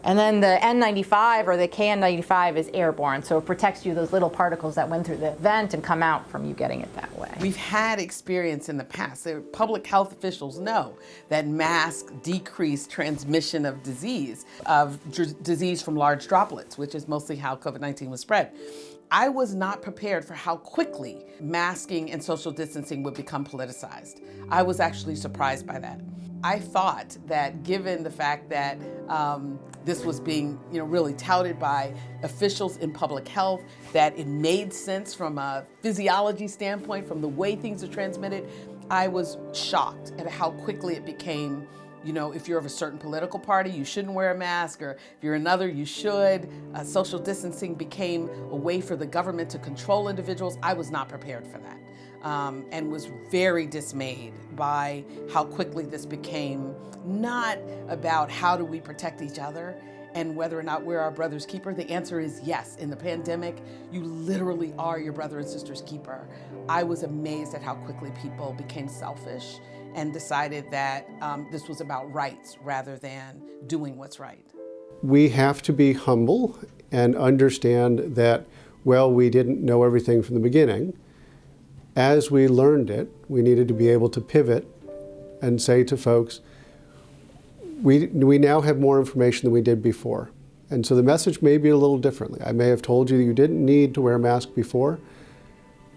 And then the N95 or the KN95 is airborne, so it protects you those little particles that went through the vent and come out from you getting it that way. We've had experience in the past. Public health officials know that masks decrease transmission of disease from large droplets, which is mostly how COVID-19 was spread. I was not prepared for how quickly masking and social distancing would become politicized. I was actually surprised by that. I thought that given the fact that this was being really touted by officials in public health, that it made sense from a physiology standpoint, from the way things are transmitted, I was shocked at how quickly it became, if you're of a certain political party, you shouldn't wear a mask, or if you're another, you should. Social distancing became a way for the government to control individuals. I was not prepared for that. And was very dismayed by how quickly this became not about how do we protect each other and whether or not we're our brother's keeper. The answer is yes. In the pandemic, you literally are your brother and sister's keeper. I was amazed at how quickly people became selfish and decided that this was about rights rather than doing what's right. We have to be humble and understand that, well, we didn't know everything from the beginning. As we learned it, we needed to be able to pivot and say to folks, we now have more information than we did before. And so the message may be a little differently. I may have told you you didn't need to wear a mask before,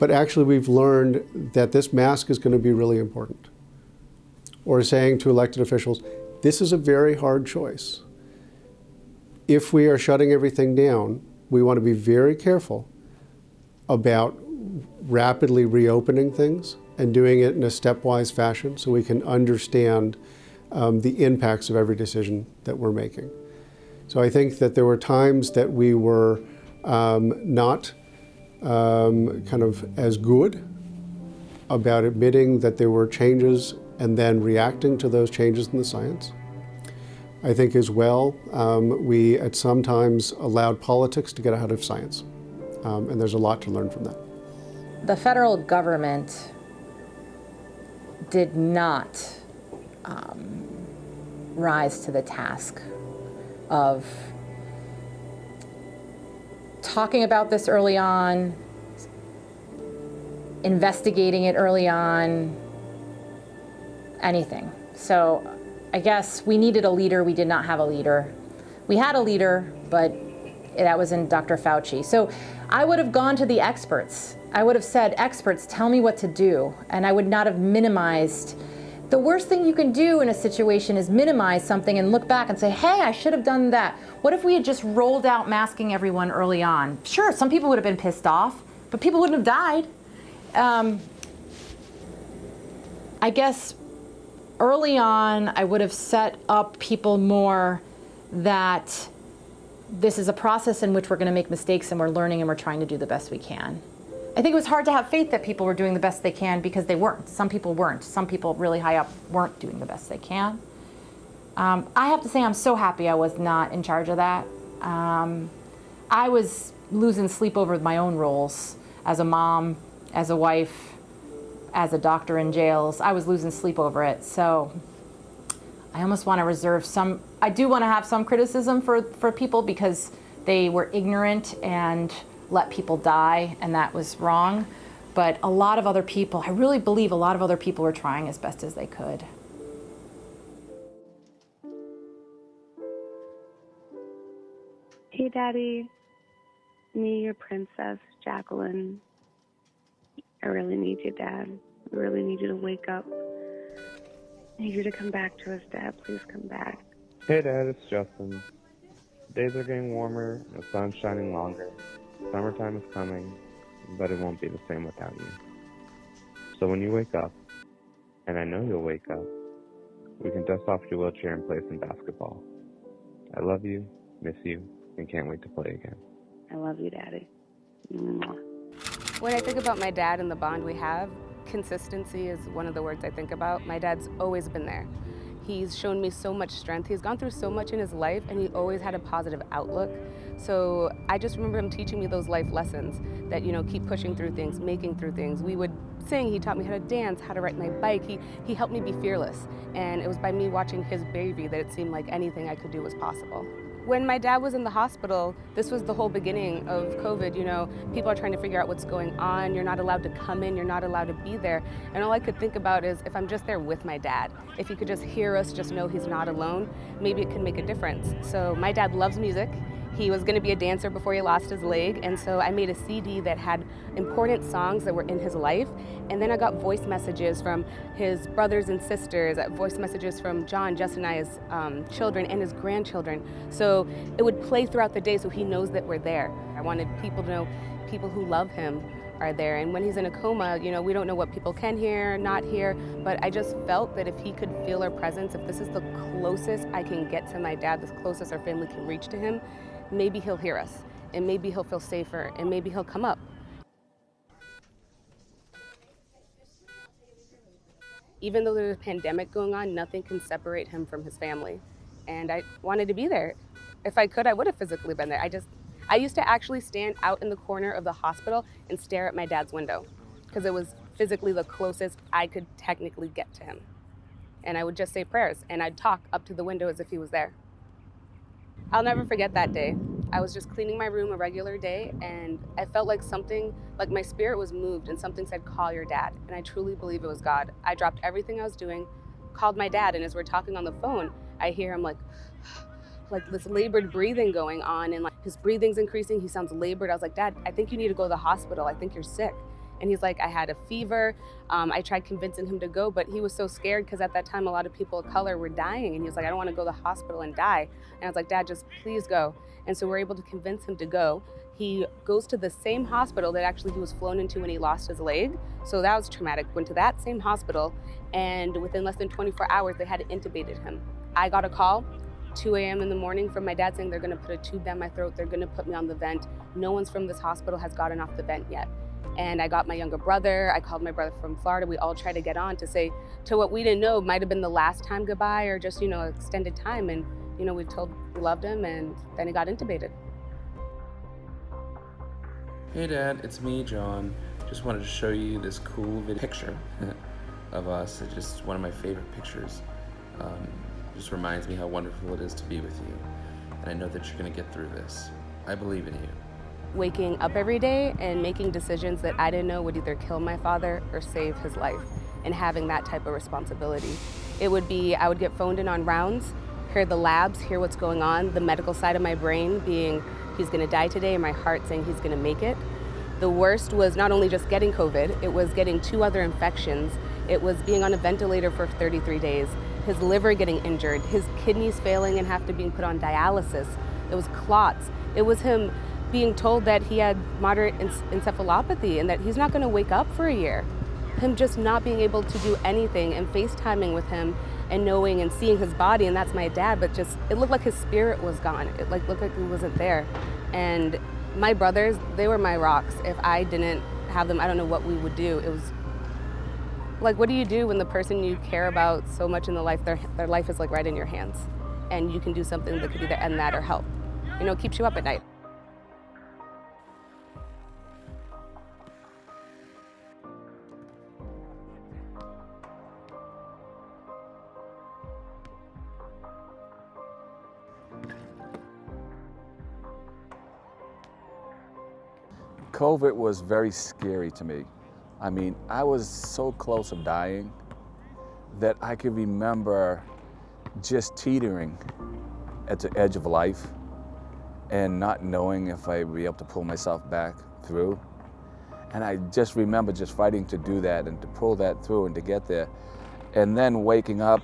but actually we've learned that this mask is going to be really important. Or saying to elected officials, this is a very hard choice. If we are shutting everything down, we want to be very careful about rapidly reopening things and doing it in a stepwise fashion so we can understand the impacts of every decision that we're making. So I think that there were times that we were not kind of as good about admitting that there were changes and then reacting to those changes in the science. I think as well, we at some times allowed politics to get ahead of science. And there's a lot to learn from that. The federal government did not rise to the task of talking about this early on, investigating it early on, anything. So I guess we needed a leader. We did not have a leader. We had a leader, but that was in Dr. Fauci. So I would have gone to the experts. I would have said, experts, tell me what to do. And I would not have minimized. The worst thing you can do in a situation is minimize something and look back and say, hey, I should have done that. What if we had just rolled out masking everyone early on? Sure, some people would have been pissed off, but people wouldn't have died. I guess early on, I would have set up people more that this is a process in which we're going to make mistakes and we're learning and we're trying to do the best we can. I think it was hard to have faith that people were doing the best they can because they weren't. Some people weren't. Some people really high up weren't doing the best they can. I have to say I'm so happy I was not in charge of that. I was losing sleep over my own roles as a mom, as a wife, as a doctor in jails. I was losing sleep over it. So I almost want to reserve some, I do want to have some criticism for people because they were ignorant and let people die, and that was wrong. But a lot of other people, I really believe a lot of other people were trying as best as they could. Hey, Daddy. Me, your princess, Jacqueline. I really need you, Dad. I really need you to wake up. I need you to come back to us, Dad. Please come back. Hey, Dad, it's Justin. Days are getting warmer, the sun's shining longer. Summertime is coming, but it won't be the same without you. So when you wake up, and I know you'll wake up, we can dust off your wheelchair and play some basketball. I love you, miss you, and can't wait to play again. I love you, Daddy. Mwah. When I think about my dad and the bond we have, consistency is one of the words I think about. My dad's always been there. He's shown me so much strength. He's gone through so much in his life, and he always had a positive outlook. So I just remember him teaching me those life lessons that, you know, keep pushing through things, making through things. We would sing, he taught me how to dance, how to ride my bike. He helped me be fearless. And it was by me watching his baby that it seemed like anything I could do was possible. When my dad was in the hospital, this was the whole beginning of COVID. You know, people are trying to figure out what's going on. You're not allowed to come in, you're not allowed to be there. And all I could think about is if I'm just there with my dad, if he could just hear us, just know he's not alone, maybe it could make a difference. So my dad loves music. He was gonna be a dancer before he lost his leg, and so I made a CD that had important songs that were in his life, and then I got voice messages from his brothers and sisters, voice messages from John, Justin and I's children and his grandchildren. So it would play throughout the day so he knows that we're there. I wanted people to know people who love him are there, and when he's in a coma, you know, we don't know what people can hear, not hear, but I just felt that if he could feel our presence, if this is the closest I can get to my dad, the closest our family can reach to him, maybe he'll hear us, and maybe he'll feel safer, and maybe he'll come up. Even though there's a pandemic going on, nothing can separate him from his family. And I wanted to be there. If I could, I would have physically been there. I used to actually stand out in the corner of the hospital and stare at my dad's window, because it was physically the closest I could technically get to him. And I would just say prayers, and I'd talk up to the window as if he was there. I'll never forget that day. I was just cleaning my room a regular day, and I felt like something, like my spirit was moved, and something said, call your dad. And I truly believe it was God. I dropped everything I was doing, called my dad, and as we're talking on the phone, I hear him like this labored breathing going on, and like his breathing's increasing, he sounds labored. I was like, Dad, I think you need to go to the hospital. I think you're sick. And he's like, I had a fever. I tried convincing him to go, but he was so scared because at that time, a lot of people of color were dying. And he was like, I don't want to go to the hospital and die. And I was like, Dad, just please go. And so we're able to convince him to go. He goes to the same hospital that actually he was flown into when he lost his leg. So that was traumatic. Went to that same hospital, and within less than 24 hours, they had intubated him. I got a call, 2 a.m. in the morning, from my dad saying they're gonna put a tube down my throat, they're gonna put me on the vent. No one's from this hospital has gotten off the vent yet. And I got my younger brother, I called my brother from Florida, we all tried to get on to say, to what we didn't know might have been the last time goodbye or just, you know, extended time. And, you know, we told we loved him, and then he got intubated. Hey Dad, it's me, John. Just wanted to show you this cool picture of us. It's just one of my favorite pictures. Just reminds me how wonderful it is to be with you. And I know that you're gonna get through this. I believe in you. Waking up every day and making decisions that I didn't know would either kill my father or save his life, and having that type of responsibility. It would be, I would get phoned in on rounds, hear the labs, hear what's going on, the medical side of my brain being, he's gonna die today, and my heart saying he's gonna make it. The worst was not only just getting COVID, it was getting 2 other infections. It was being on a ventilator for 33 days, his liver getting injured, his kidneys failing and have to being put on dialysis. It was clots. It was him being told that he had moderate encephalopathy and that he's not gonna wake up for a year. Him just not being able to do anything, and FaceTiming with him and knowing and seeing his body, and that's my dad, but just, it looked like his spirit was gone. It looked like he wasn't there. And my brothers, they were my rocks. If I didn't have them, I don't know what we would do. It was like, what do you do when the person you care about so much in the life, their life is like right in your hands, and you can do something that could either end that or help. You know, it keeps you up at night. COVID was very scary to me. I mean, I was so close of dying that I can remember just teetering at the edge of life and not knowing if I would be able to pull myself back through. And I just remember just fighting to do that and to pull that through and to get there. And then waking up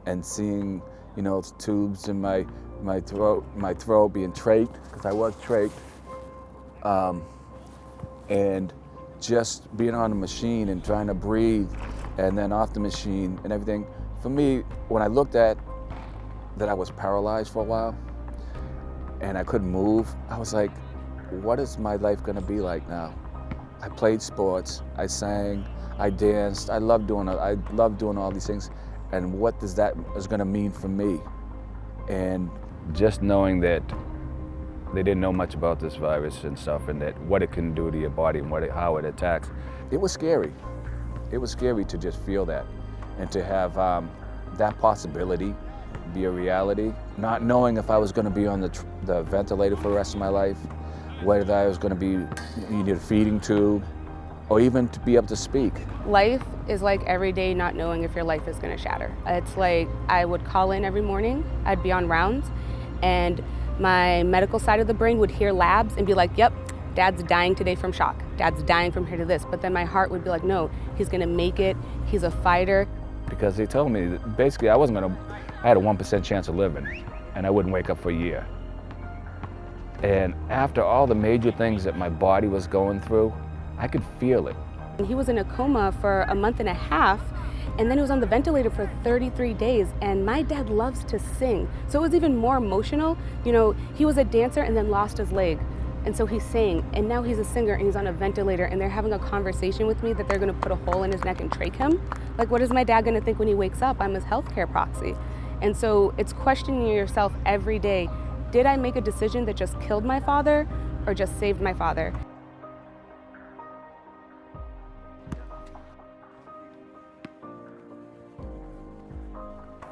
and seeing, you know, tubes in my throat being trached, because I was trached. And just being on the machine and trying to breathe and then off the machine and everything. For me, when I looked at that I was paralyzed for a while and I couldn't move, I was like, what is my life gonna be like now? I played sports, I sang, I danced, I loved doing all these things, and what is gonna mean for me? And just knowing that they didn't know much about this virus and stuff, and that what it can do to your body and how it attacks. It was scary. It was scary to just feel that and to have that possibility be a reality. Not knowing if I was going to be on the ventilator for the rest of my life, whether I was going to be needed a feeding tube, or even to be able to speak. Life is like every day not knowing if your life is going to shatter. It's like I would call in every morning, I'd be on rounds, and my medical side of the brain would hear labs and be like, yep, Dad's dying today from shock. Dad's dying from here to this. But then my heart would be like, no, he's gonna make it. He's a fighter. Because they told me that basically I had a 1% chance of living, and I wouldn't wake up for a year. And after all the major things that my body was going through, I could feel it. He was in a coma for a month and a half, and then he was on the ventilator for 33 days, and my dad loves to sing. So it was even more emotional. You know, he was a dancer and then lost his leg, and so he sang, and now he's a singer and he's on a ventilator, and they're having a conversation with me that they're gonna put a hole in his neck and trach him. Like, what is my dad gonna think when he wakes up? I'm his healthcare proxy. And so it's questioning yourself every day. Did I make a decision that just killed my father or just saved my father?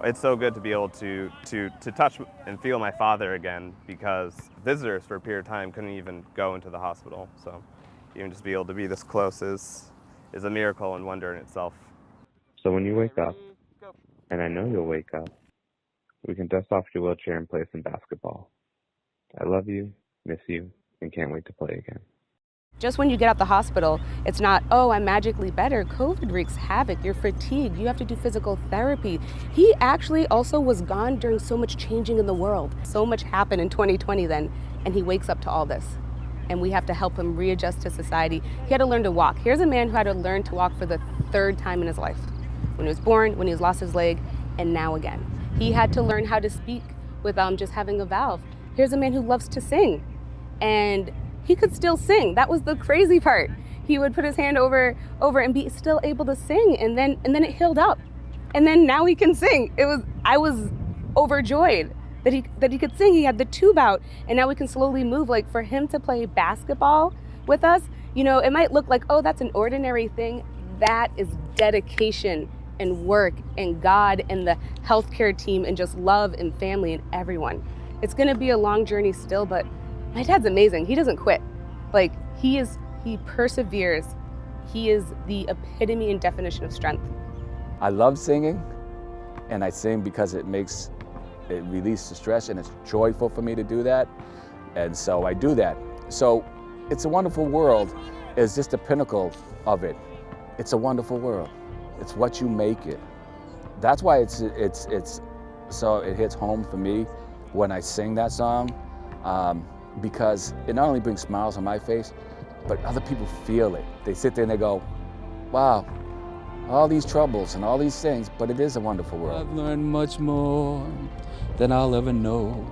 It's so good to be able to touch and feel my father again, because visitors for a period of time couldn't even go into the hospital. So even just be able to be this close is a miracle and wonder in itself. So when you wake up, and I know you'll wake up, we can dust off your wheelchair and play some basketball. I love you, miss you, and can't wait to play again. Just when you get out the hospital, it's not, oh, I'm magically better. COVID wreaks havoc. You're fatigued. You have to do physical therapy. He actually also was gone during so much changing in the world. So much happened in 2020 then, and he wakes up to all this. And we have to help him readjust to society. He had to learn to walk. Here's a man who had to learn to walk for the third time in his life. When he was born, when he lost his leg, and now again. He had to learn how to speak without just having a valve. Here's a man who loves to sing. And he could still sing. That was the crazy part. He would put his hand over and be still able to sing, and then it healed up. And then now he can sing. I was overjoyed that he could sing. He had the tube out, and now we can slowly move. Like, for him to play basketball with us, you know, it might look like, oh, that's an ordinary thing. That is dedication and work and God and the healthcare team and just love and family and everyone. It's gonna be a long journey still, but my dad's amazing. He doesn't quit. Like, he perseveres. He is the epitome and definition of strength. I love singing, and I sing because it releases the stress, and it's joyful for me to do that. And so I do that. So It's a Wonderful World is just the pinnacle of it. It's a wonderful world. It's what you make it. That's why it's so it hits home for me when I sing that song. Because it not only brings smiles on my face, but other people feel it. They sit there and they go, wow, all these troubles and all these things, but it is a wonderful world. I've learned much more than I'll ever know,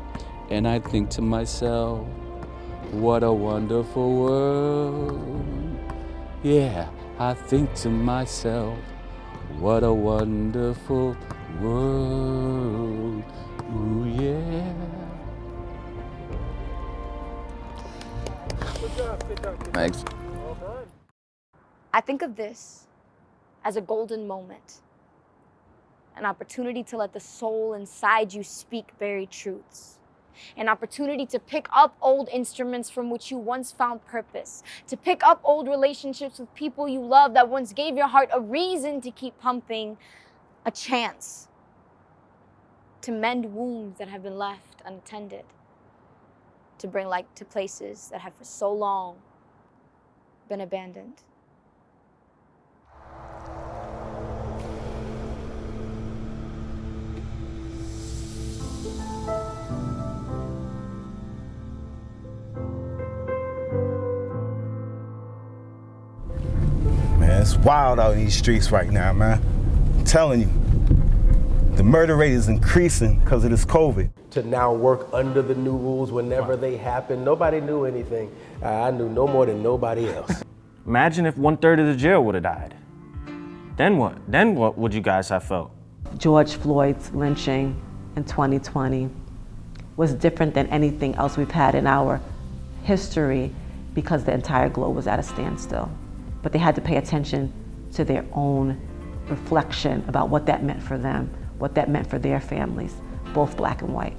and I think to myself, what a wonderful world. Yeah, I think to myself, what a wonderful world. Ooh, yeah. Good job. Thanks. Well done. I think of this as a golden moment, an opportunity to let the soul inside you speak buried truths, an opportunity to pick up old instruments from which you once found purpose, to pick up old relationships with people you love that once gave your heart a reason to keep pumping, a chance to mend wounds that have been left unattended, to bring light to places that have for so long been abandoned. Man, it's wild out in these streets right now, man. I'm telling you, the murder rate is increasing because of this COVID. To now work under the new rules whenever they happen. Nobody knew anything. I knew no more than nobody else. Imagine if 1/3 of the jail would have died. Then what? Then what would you guys have felt? George Floyd's lynching in 2020 was different than anything else we've had in our history because the entire globe was at a standstill. But they had to pay attention to their own reflection about what that meant for them, what that meant for their families, both black and white.